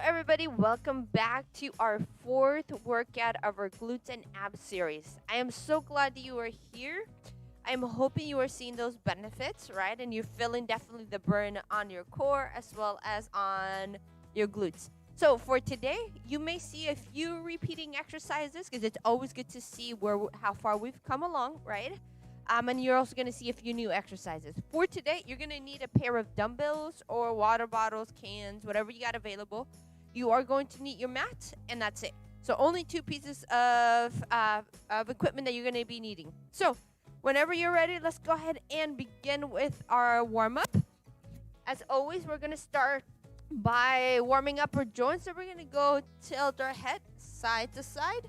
everybody. Welcome back to our fourth workout of our glutes and abs series. I am so glad that you are here. I'm hoping you are seeing those benefits, right? And you're feeling definitely the burn on your core as well as on your glutes. So for today, you may see a few repeating exercises because it's always good to see how far we've come along, right? And you're also going to see a few new exercises. For today, you're going to need a pair of dumbbells or water bottles, cans, whatever you got available. You are going to need your mat, and that's it. So only two pieces of equipment that you're going to be needing. So whenever you're ready, let's go ahead and begin with our warm-up. As always, we're going to start by warming up our joints. So we're going to go tilt our head side to side.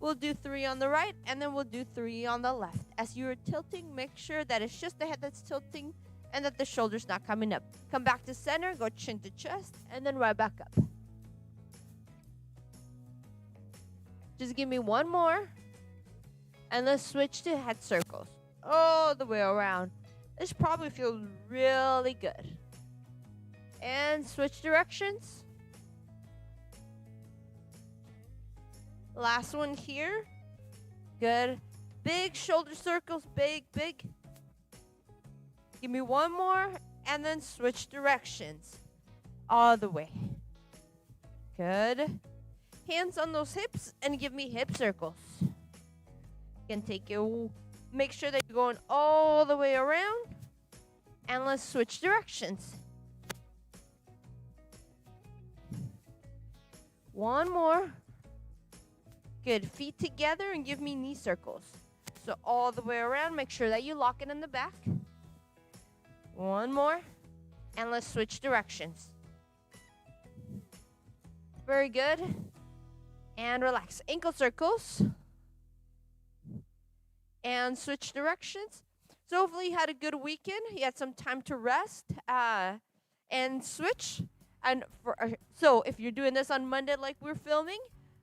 We'll do 3 on the right, and then we'll do 3 on the left. As you're tilting, make sure that it's just the head that's tilting and that the shoulder's not coming up. Come back to center, go chin to chest, and then right back up. Just give me one more, and let's switch to head circles all the way around. This probably feels really good. And switch directions. Last one here. Good. Big shoulder circles. Big. Give me one more. And then switch directions. All the way. Good. Hands on those hips and give me hip circles. You can take your... Make sure that you're going all the way around. And let's switch directions. One more. Good. Feet together and give me knee circles. So all the way around, make sure that you lock it in the back. One more. And let's switch directions. Very good. And relax. Ankle circles. And switch directions. So hopefully you had a good weekend. You had some time to rest. And switch. And so if you're doing this on Monday like we're filming,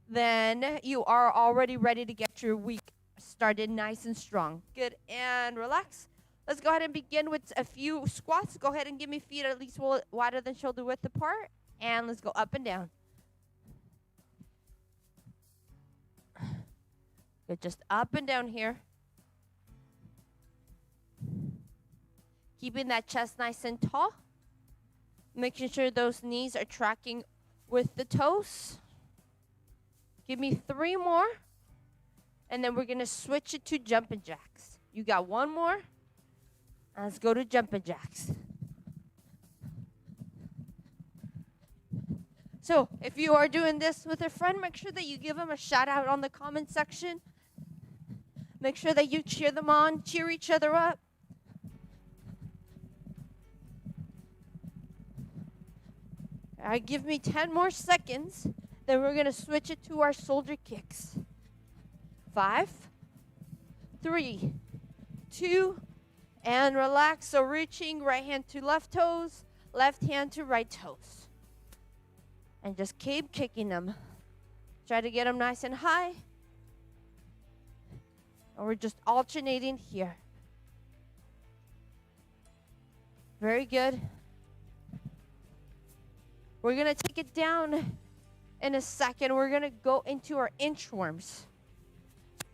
then you are already ready to get your week started nice and strong. Good, and relax. Let's go ahead and begin with a few squats. Go ahead and give me feet at least wider than shoulder width apart. And let's go up and down. Good, just up and down here. Keeping that chest nice and tall. Making sure those knees are tracking with the toes. Give me 3 more. And then we're going to switch it to jumping jacks. You got one more. Let's go to jumping jacks. So if you are doing this with a friend, make sure that you give them a shout out on the comment section. Make sure that you cheer them on, cheer each other up. All right, give me 10 more seconds. Then we're going to switch it to our shoulder kicks. 5, 3, 2, and relax. So reaching right hand to left toes, left hand to right toes. And just keep kicking them. Try to get them nice and high. And we're just alternating here. Very good. We're going to take it down in a second. We're going to go into our inchworms.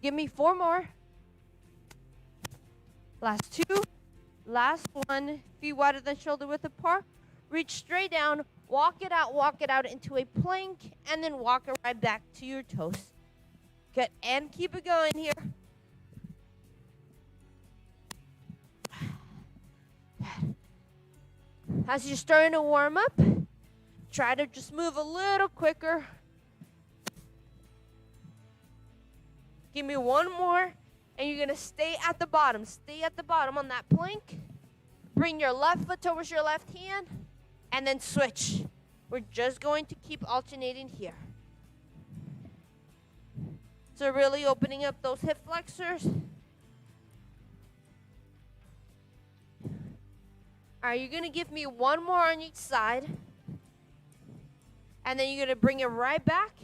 Give me 4 more. Last 2. Last one. Feet wider than shoulder width apart. Reach straight down. Walk it out into a plank. And then walk it right back to your toes. Good. And keep it going here. As you're starting to warm up, try to just move a little quicker. Give me 1 more, and you're going to stay at the bottom. Stay at the bottom on that plank. Bring your left foot towards your left hand, and then switch. We're just going to keep alternating here. So really opening up those hip flexors. All right, you're going to give me 1 more on each side. And then you're going to bring it right back.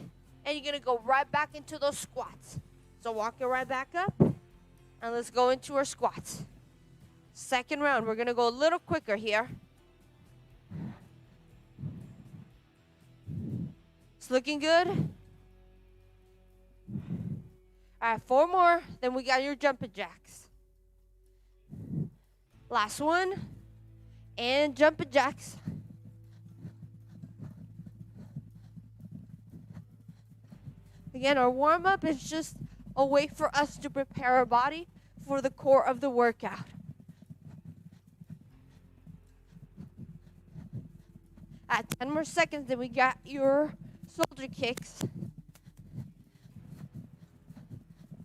And you're going to go right back into those squats. So walk it right back up. And let's go into our squats. Second round. We're going to go a little quicker here. It's looking good. All right, 4 more. Then we got your jumping jacks. Last one. And jumping jacks. Again, our warm-up is just a way for us to prepare our body for the core of the workout. At 10 more seconds, then we got your shoulder kicks.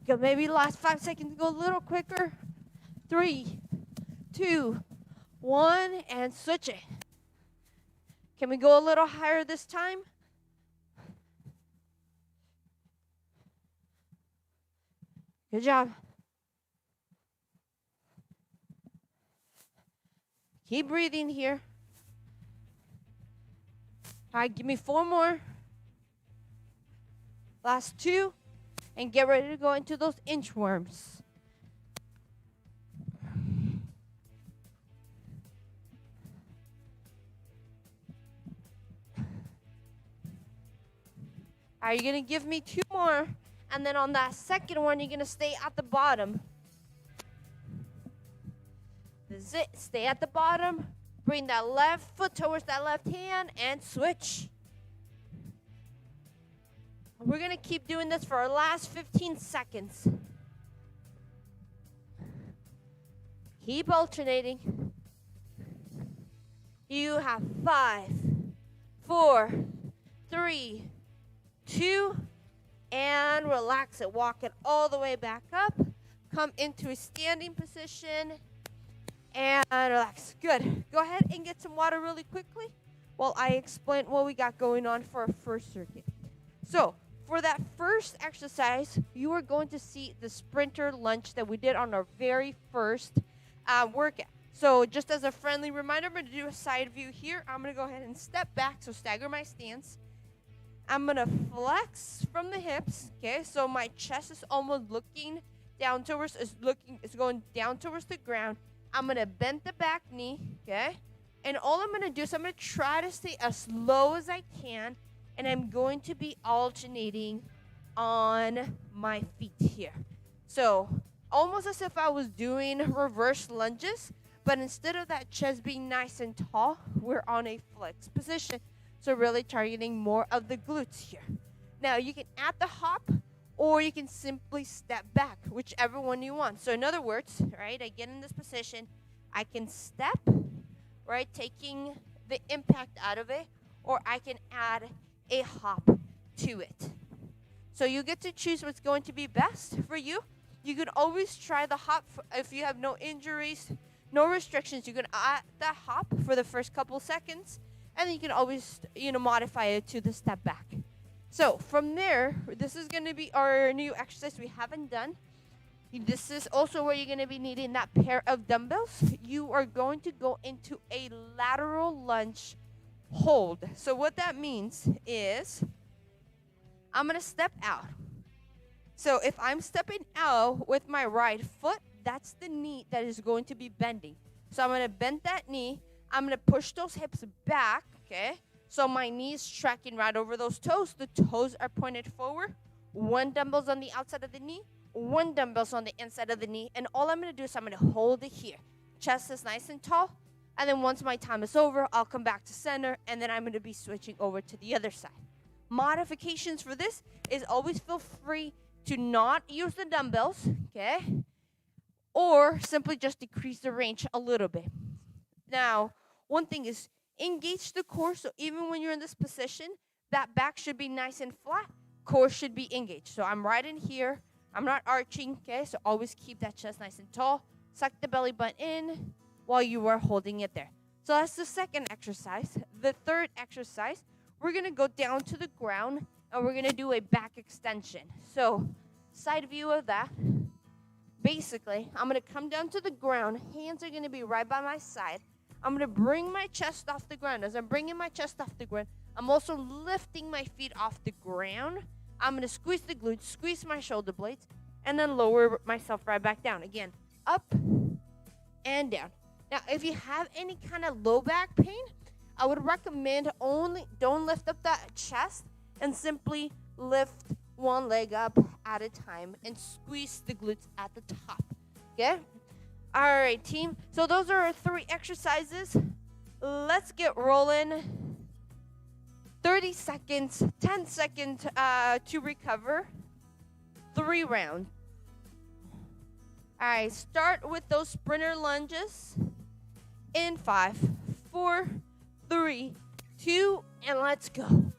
Go, maybe last 5 seconds, go a little quicker. 3, 2, 1, and switch it. Can we go a little higher this time? Good job. Keep breathing here. All right, give me 4 more. Last 2. And get ready to go into those inchworms. All right, you're going to give me 2 more. And then on that second one, you're going to stay at the bottom. This is it. Stay at the bottom. Bring that left foot towards that left hand and switch. We're going to keep doing this for our last 15 seconds. Keep alternating. You have 5, 4, 3, 2, and relax it. Walk it all the way back up. Come into a standing position and relax. Good. Go ahead and get some water really quickly while I explain what we got going on for our first circuit. So, for that first exercise, you are going to see the sprinter lunge that we did on our very first workout. So just as a friendly reminder, I'm going to do a side view here. I'm going to go ahead and step back, so stagger my stance. I'm going to flex from the hips, okay? So my chest is almost looking down towards, it's going down towards the ground. I'm going to bend the back knee, okay? And all I'm going to do is I'm going to try to stay as low as I can, and I'm going to be alternating on my feet here. So almost as if I was doing reverse lunges, but instead of that chest being nice and tall, we're on a flex position. So really targeting more of the glutes here. Now you can add the hop, or you can simply step back, whichever one you want. So in other words, right, I get in this position, I can step, right, taking the impact out of it, or I can add a hop to it. So you get to choose what's going to be best for you. You can always try the hop if you have no injuries, no restrictions. You can add that hop for the first couple seconds, and then you can always, modify it to the step back. So from there, this is going to be our new exercise we haven't done. This is also where you're going to be needing that pair of dumbbells. You are going to go into a lateral lunge hold. So what that means is I'm going to step out. So if I'm stepping out with my right foot, that's the knee that is going to be bending. So I'm going to bend that knee. I'm going to push those hips back, okay? So my knee is tracking right over those toes. The toes are pointed forward. 1 dumbbell's on the outside of the knee. 1 dumbbell's on the inside of the knee. And all I'm going to do is I'm going to hold it here. Chest is nice and tall. And then once my time is over, I'll come back to center. And then I'm going to be switching over to the other side. Modifications for this is always feel free to not use the dumbbells, okay? Or simply just decrease the range a little bit. Now, one thing is engage the core. So even when you're in this position, that back should be nice and flat. Core should be engaged. So I'm right in here. I'm not arching, okay? So always keep that chest nice and tall. Suck the belly button in while you are holding it there. So that's the second exercise. The third exercise, we're going to go down to the ground, and we're going to do a back extension. So side view of that. Basically, I'm going to come down to the ground. Hands are going to be right by my side. I'm going to bring my chest off the ground. As I'm bringing my chest off the ground, I'm also lifting my feet off the ground. I'm going to squeeze the glutes, squeeze my shoulder blades, and then lower myself right back down. Again, up and down. Now, if you have any kind of low back pain, I would recommend don't lift up that chest and simply lift one leg up at a time and squeeze the glutes at the top. Okay? All right, team. So those are our 3 exercises. Let's get rolling. 30 seconds, 10 seconds to recover. 3 rounds. All right, start with those sprinter lunges. In 5, 4, 3, 2, and let's go.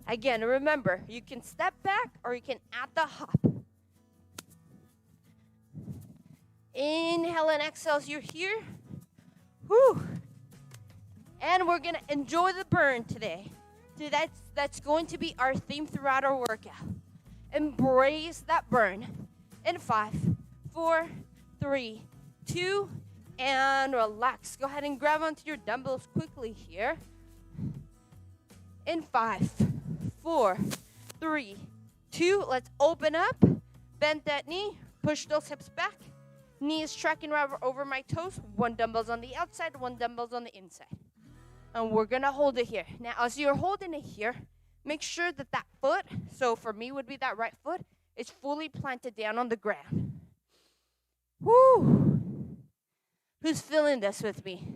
Again, remember, you can step back or you can add the hop. Inhale and exhale as you're here. Whew. And we're going to enjoy the burn today. So that's going to be our theme throughout our workout. Embrace that burn. In 5, 4, 3, 2, and relax. Go ahead and grab onto your dumbbells quickly here. In 5, 4, 3, 2, let's open up. Bend that knee. Push those hips back. Knees tracking right over my toes. 1 dumbbell's on the outside, 1 dumbbell's on the inside. And we're going to hold it here. Now, as you're holding it here, make sure that that foot, so for me would be that right foot, is fully planted down on the ground. Woo! Who's feeling this with me?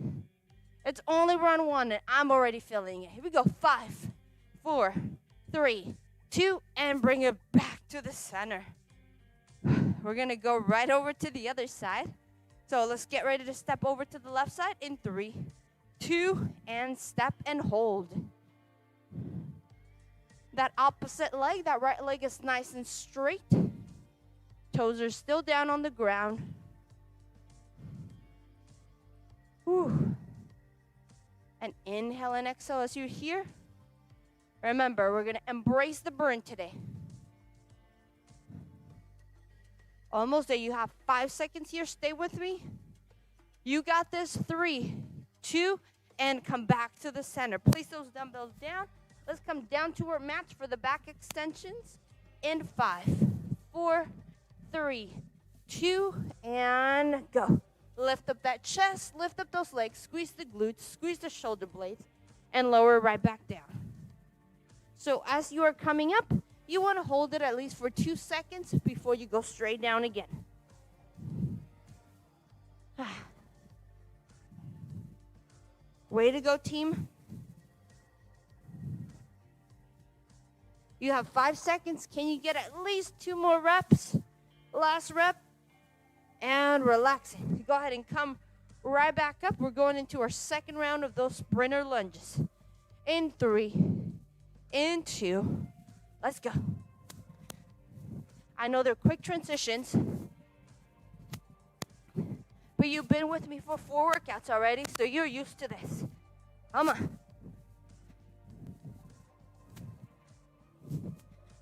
It's only round 1, and I'm already feeling it. Here we go. 5, 4, 3, 2, and bring it back to the center. We're going to go right over to the other side. So let's get ready to step over to the left side in 3, 2, and step and hold. That opposite leg, that right leg is nice and straight. Toes are still down on the ground. Whew. And inhale and exhale as you're here. Remember, we're going to embrace the burn today. Almost there. You have 5 seconds here. Stay with me. You got this. 3, 2, and come back to the center. Place those dumbbells down. Let's come down to our mats for the back extensions. In 5, 4, 3, 2, and go. Lift up that chest, lift up those legs, squeeze the glutes, squeeze the shoulder blades, and lower right back down. So as you are coming up, you want to hold it at least for 2 seconds before you go straight down again. Way to go, team. You have 5 seconds. Can you get at least 2 more reps? Last rep. And relaxing. Go ahead and come right back up. We're going into our second round of those sprinter lunges. In 3, in 2, let's go. I know they're quick transitions, but you've been with me for 4 workouts already, so you're used to this. Come on.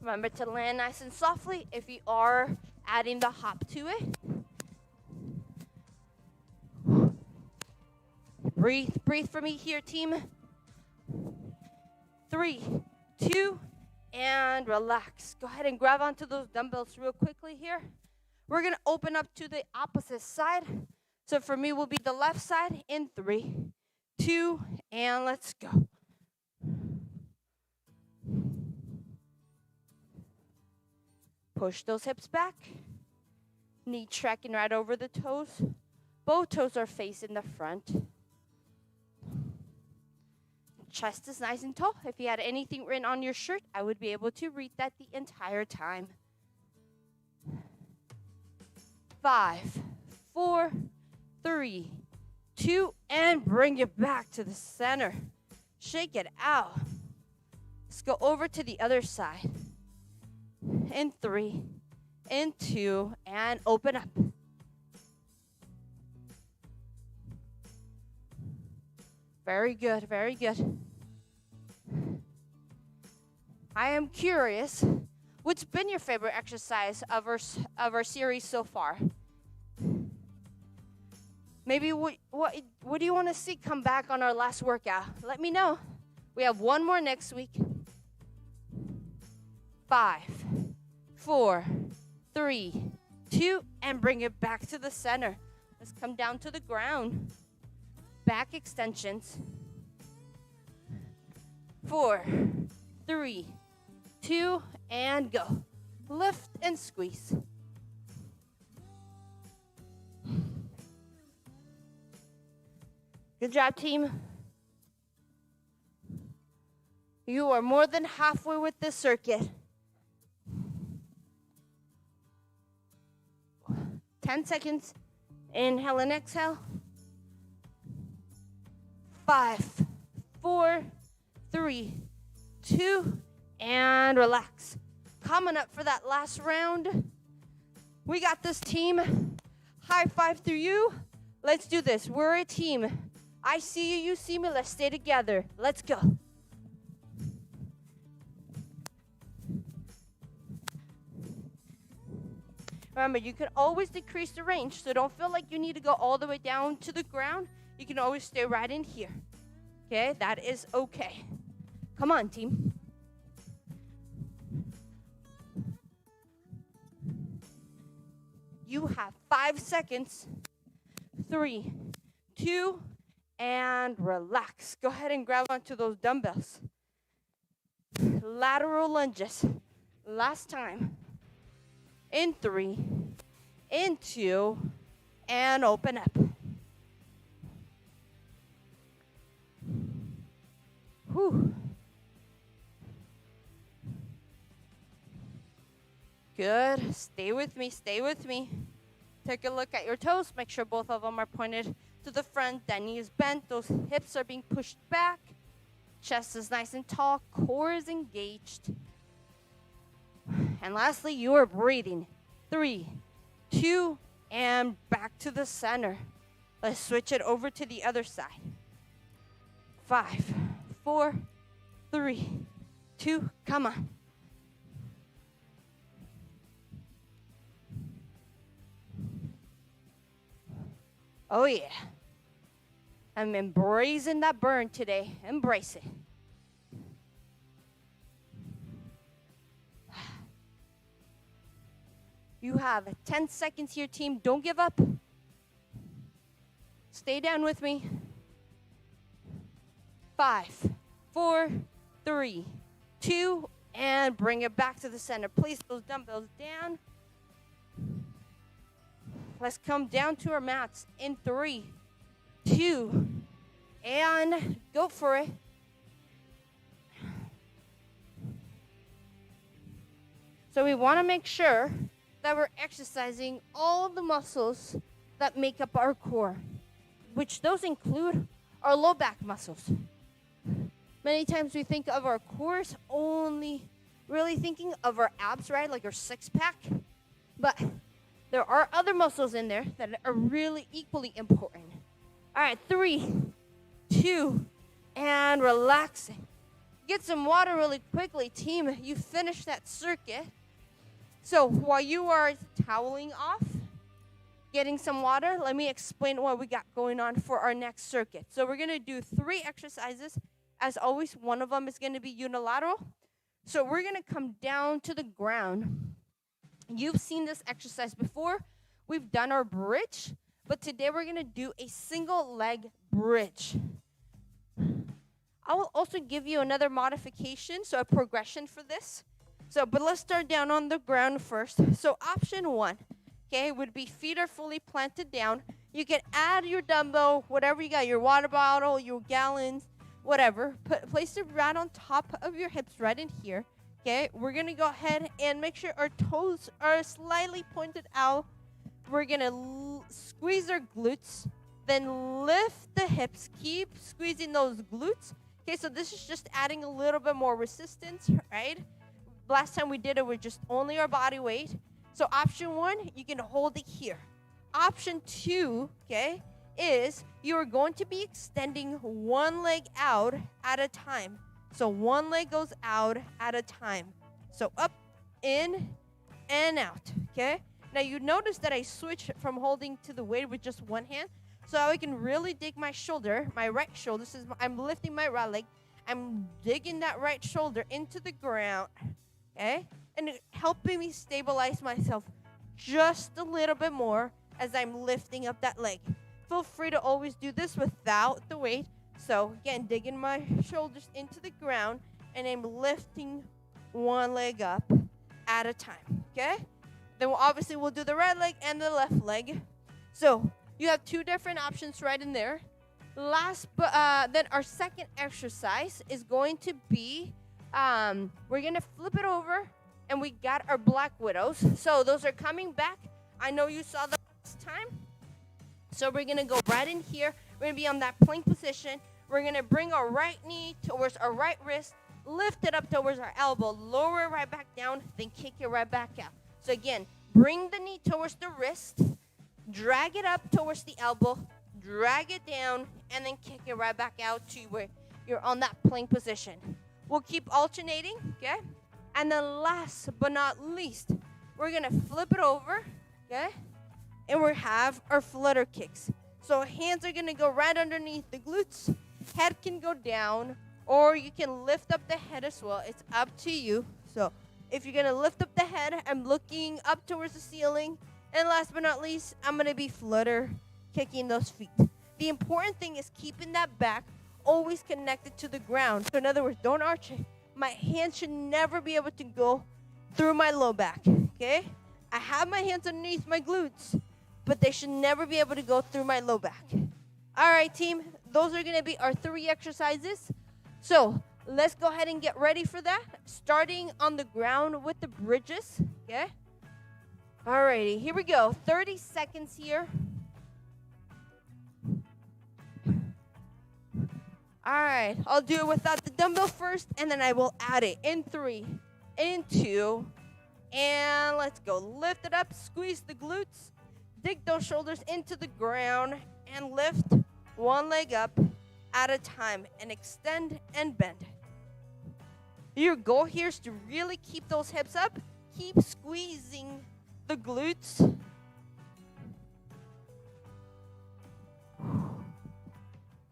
Remember to land nice and softly if you are adding the hop to it. Breathe for me here, team. 3, 2, and relax. Go ahead and grab onto those dumbbells real quickly here. We're going to open up to the opposite side. So for me, will be the left side in 3, 2, and let's go. Push those hips back. Knee tracking right over the toes. Both toes are facing the front. Chest is nice and tall. If you had anything written on your shirt, I would be able to read that the entire time. 5, 4, 3, 2, and bring it back to the center. Shake it out. Let's go over to the other side. In 3, in 2, and open up. Very good, very good. I am curious, what's been your favorite exercise of our series so far? Maybe what do you want to see come back on our last workout? Let me know. We have 1 more next week. 5, 4, 3, 2, and bring it back to the center. Let's come down to the ground. back extensions. 4, 3, 2, and go. Lift and squeeze. Good job, team. You are more than halfway with this circuit. 10 seconds. Inhale and exhale. 5, 4, 3, 2, and relax. Coming up for that last round. We got this, team. High five through you. Let's do this. We're a team. I see you, you see me. Let's stay together. Let's go. Remember, you can always decrease the range, so don't feel like you need to go all the way down to the ground. You can always stay right in here. Okay, that is okay. Come on, team. You have 5 seconds. 3, 2, and relax. Go ahead and grab onto those dumbbells. Lateral lunges. Last time. In 3, in 2, and open up. Whew. Good. Stay with me, stay with me. Take a look at your toes. Make sure both of them are pointed to the front. That knee is bent. Those hips are being pushed back. Chest is nice and tall. Core is engaged. And lastly, you are breathing. 3, 2, and back to the center. Let's switch it over to the other side. 5, 4, 3, 2, come on. Oh yeah. I'm embracing that burn today. Embrace it. You have 10 seconds here, team. Don't give up. Stay down with me. 5, 4, 3, 2, and bring it back to the center. Place those dumbbells down. Let's come down to our mats in 3, 2, and go for it. So we want to make sure that we're exercising all the muscles that make up our core, which those include our low back muscles. Many times we think of our cores only really thinking of our abs, right? Like our six pack. But there are other muscles in there that are really equally important. All right, 3, 2, and relaxing. Get some water really quickly, team. You finished that circuit. So while you are toweling off, getting some water, let me explain what we got going on for our next circuit. So we're going to do 3 exercises. As always, one of them is going to be unilateral. So we're going to come down to the ground. You've seen this exercise before. We've done our bridge, but today we're going to do a single leg bridge. I will also give you another modification, so a progression for this. But let's start down on the ground first. So option 1, okay, would be feet are fully planted down. You can add your dumbbell, whatever you got, your water bottle, your gallons, whatever. Place it right on top of your hips right in here. Okay, we're going to go ahead and make sure our toes are slightly pointed out. We're going to squeeze our glutes, then lift the hips. Keep squeezing those glutes. Okay, so this is just adding a little bit more resistance, right? Last time we did it with just only our body weight. So option 1, you can hold it here. Option 2, okay, is you are going to be extending one leg out at a time. So one leg goes out at a time. So up, in, and out, okay? Now you notice that I switch from holding to the weight with just one hand. So I can really dig my shoulder, my right shoulder. I'm lifting my right leg. I'm digging that right shoulder into the ground, okay? And helping me stabilize myself just a little bit more as I'm lifting up that leg. feel free to always do this without the weight. So again, digging my shoulders into the ground, and I'm lifting one leg up at a time, okay? Then we'll do the right leg and the left leg. So you have two different options right in there. Then our second exercise is going to be, we're going to flip it over, and we got our black widows. So those are coming back. I know you saw them last time. So we're going to go right in here. We're going to be on that plank position. We're going to bring our right knee towards our right wrist, lift it up towards our elbow, lower it right back down, then kick it right back out. So again, bring the knee towards the wrist, drag it up towards the elbow, drag it down, and then kick it right back out to where you're on that plank position. We'll keep alternating, okay? And then last but not least, we're going to flip it over, okay? And we have our flutter kicks. So hands are going to go right underneath the glutes. Head can go down, or you can lift up the head as well. It's up to you. So if you're going to lift up the head, I'm looking up towards the ceiling. And last but not least, I'm going to be flutter kicking those feet. The important thing is keeping that back always connected to the ground. So in other words, don't arch it. My hands should never be able to go through my low back, okay? I have my hands underneath my glutes, but they should never be able to go through my low back. All right, team, those are going to be our 3 exercises. So let's go ahead and get ready for that, starting on the ground with the bridges, okay? All righty, here we go. 30 seconds here. All right, I'll do it without the dumbbell first, and then I will add it in 3, in 2, and let's go. Lift it up, squeeze the glutes, dig those shoulders into the ground, and lift one leg up at a time, and extend and bend. Your goal here is to really keep those hips up, keep squeezing the glutes.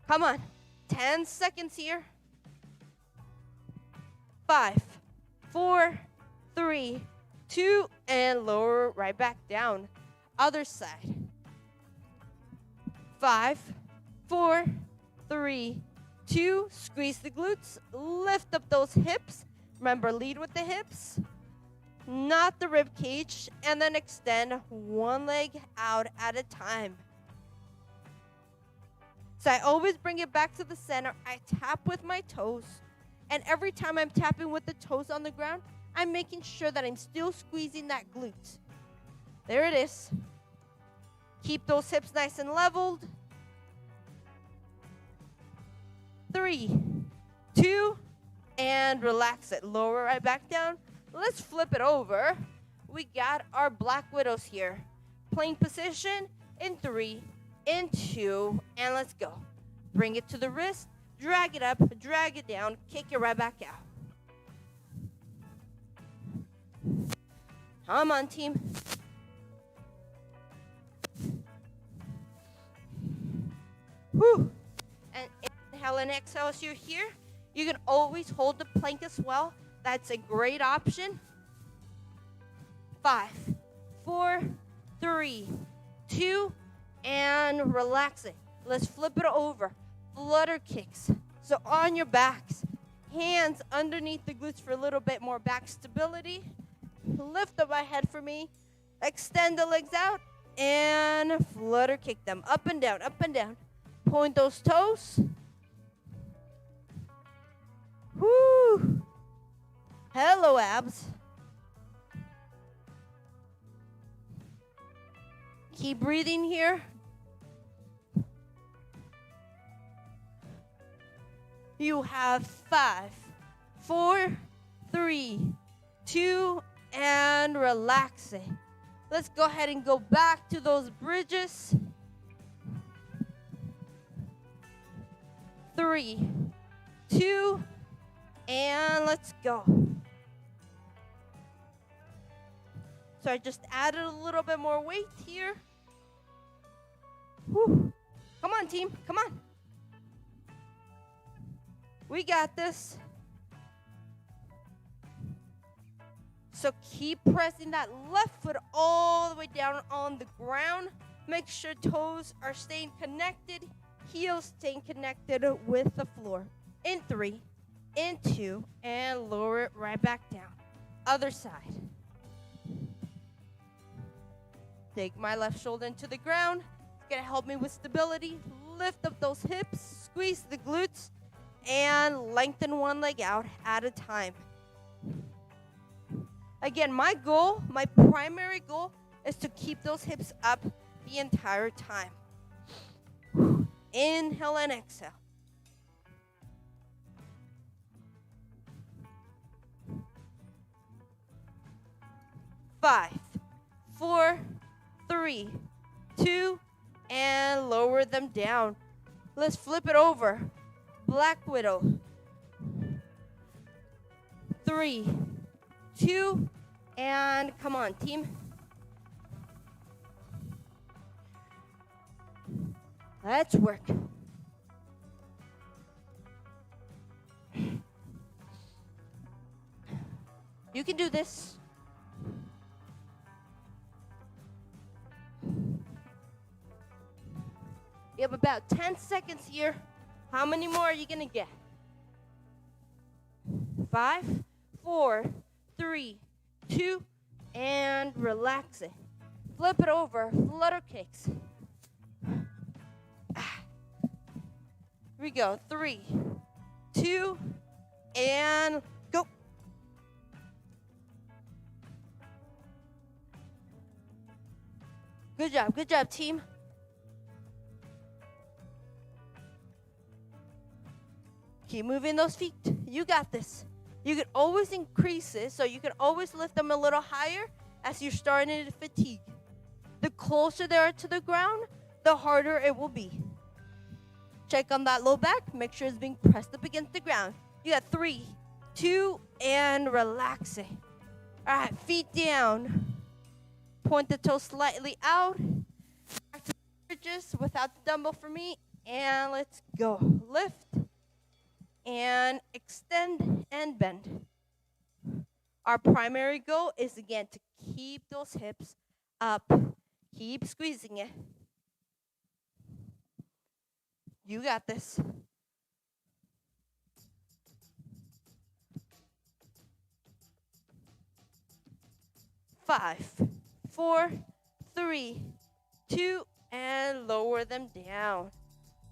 Come on. 10 seconds here. 5, 4, 3, 2, and lower right back down. Other side. 5, 4, 3, 2, squeeze the glutes, lift up those hips. Remember, lead with the hips, not the rib cage, and then extend one leg out at a time. So I always bring it back to the center. I tap with my toes. And every time I'm tapping with the toes on the ground, I'm making sure that I'm still squeezing that glute. There it is. Keep those hips nice and leveled. 3, 2, and relax it. Lower right back down. Let's flip it over. We got our black widows here. Plank position in 3, in 2, and let's go. Bring it to the wrist, drag it up, drag it down, kick it right back out. Come on, team. Whew. And inhale and exhale as you're here. You can always hold the plank as well. That's a great option. 5, 4, 3, 2, and relax it. Let's flip it over. Flutter kicks. So on your backs, hands underneath the glutes for a little bit more back stability. Lift up my head for me. Extend the legs out and flutter kick them up and down, up and down. Point those toes. Woo! Hello, abs. Keep breathing here. You have 5, 4, 3, 2, and relax it. Let's go ahead and go back to those bridges. 3, 2, and let's go. So I just added a little bit more weight here. Whew. Come on, team. Come on. We got this. So keep pressing that left foot all the way down on the ground. Make sure toes are staying connected, heels staying connected with the floor. In 3, in 2, and lower it right back down. Other side. Take my left shoulder into the ground. It's gonna help me with stability. Lift up those hips, squeeze the glutes, and lengthen one leg out at a time. Again, my primary goal is to keep those hips up the entire time. Inhale and exhale. Five, 4, 3, 2, and lower them down. Let's flip it over. Black Widow. 3, 2, and come on, team. Let's work. You can do this. You have about 10 seconds here. How many more are you going to get? 5, 4, 3, 2, and relax it. Flip it over, flutter kicks. Here we go. 3, 2, and go. Good job, team. Keep moving those feet. You got this. You can always increase it, so you can always lift them a little higher as you're starting to fatigue. The closer they are to the ground, the harder it will be. Check on that low back. Make sure it's being pressed up against the ground. You got 3, 2, and relax it. All right, feet down. Point the toes slightly out. Back to bridges without the dumbbell for me. And let's go. Lift. And extend and bend. Our primary goal is, again, to keep those hips up. Keep squeezing it. You got this. Five, 4, 3, 2, and lower them down.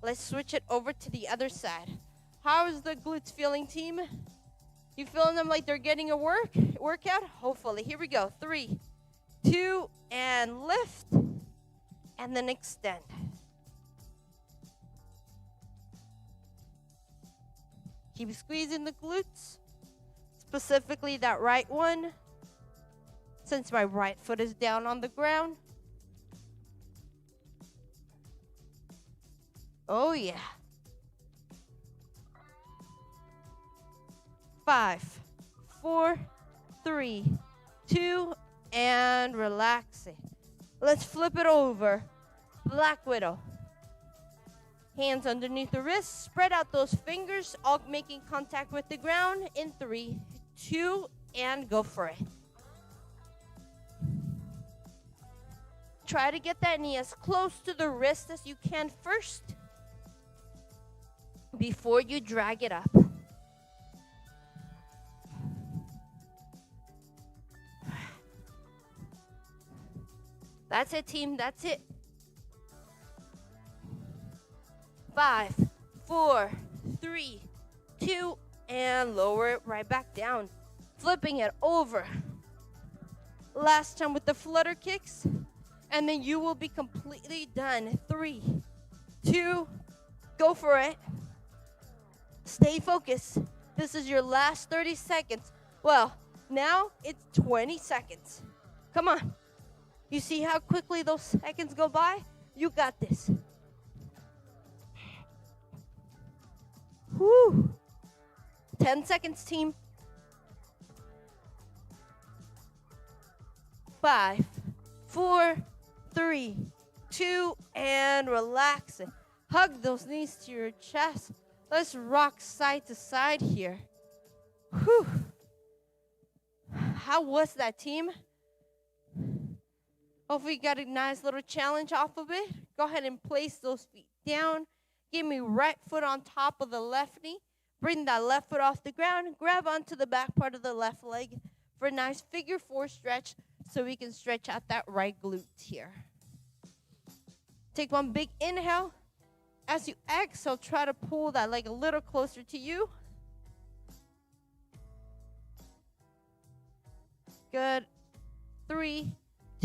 Let's switch it over to the other side. How is the glutes feeling, team? You feeling them like they're getting a workout? Hopefully. Here we go. 3, 2, and lift. And then extend. Keep squeezing the glutes. Specifically that right one. Since my right foot is down on the ground. Oh, yeah. 5, 4, 3, 2, and relax it. Let's flip it over. Black Widow. Hands underneath the wrists. Spread out those fingers, all making contact with the ground. In 3, 2, and go for it. Try to get that knee as close to the wrist as you can first before you drag it up. That's it, team. That's it. 5, 4, 3, 2, and lower it right back down. Flipping it over. Last time with the flutter kicks. And then you will be completely done. 3, 2, go for it. Stay focused. This is your last 30 seconds. Well, now it's 20 seconds. Come on. You see how quickly those seconds go by? You got this. Whew. 10 seconds, team. 5, 4, 3, 2, and relax it. Hug those knees to your chest. Let's rock side to side here. Whew. How was that, team? Hopefully you got a nice little challenge off of it. Go ahead and place those feet down. Give me right foot on top of the left knee. Bring that left foot off the ground. Grab onto the back part of the left leg for a nice figure 4 stretch so we can stretch out that right glute here. Take one big inhale. As you exhale, try to pull that leg a little closer to you. Good. 3,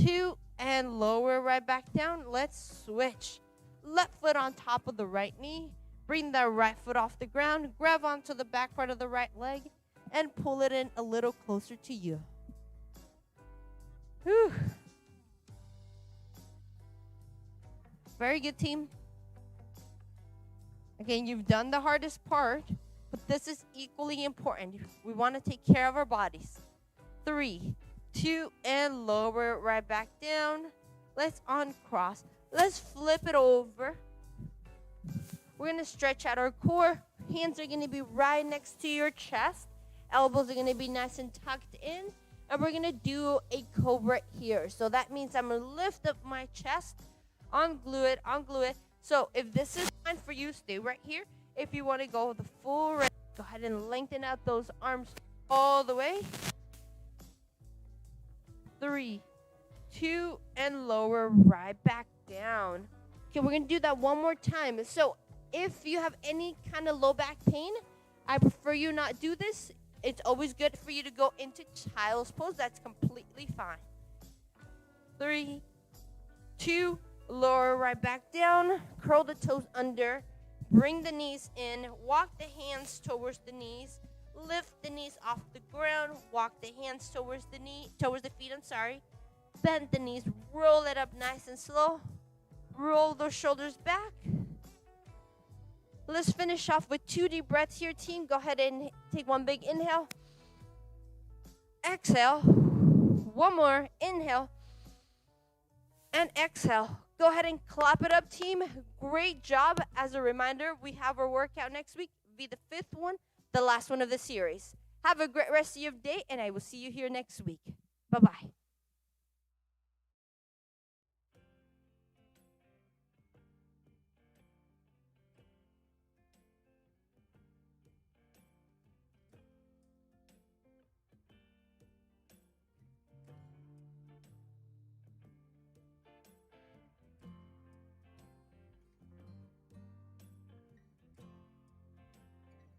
2, and lower right back down. Let's switch. Left foot on top of the right knee. Bring that right foot off the ground. Grab onto the back part of the right leg and pull it in a little closer to you. Whew. Very good, team. Again, you've done the hardest part, but this is equally important. We want to take care of our bodies. 3, 2, and lower right back down. Let's uncross. Let's flip it over. We're going to stretch out our core. Hands are going to be right next to your chest. Elbows are going to be nice and tucked in. And we're going to do a cobra here. So that means I'm going to lift up my chest, unglue it. So if this is fine for you, stay right here. If you want to go the full range, go ahead and lengthen out those arms all the way. 3, 2, and lower right back down. Okay, we're going to do that one more time. So if you have any kind of low back pain, I prefer you not do this. It's always good for you to go into child's pose. That's completely fine. 3, 2, lower right back down. Curl the toes under. Bring the knees in. Walk the hands towards the knees. Lift the knees off the ground. Walk the hands towards the feet. Bend the knees. Roll it up nice and slow. Roll those shoulders back. Let's finish off with 2 deep breaths here, team. Go ahead and take one big inhale. Exhale. One more. Inhale. And exhale. Go ahead and clap it up, team. Great job. As a reminder, we have our workout next week. Be the 5th one, the last one of the series. Have a great rest of your day, and I will see you here next week. Bye-bye.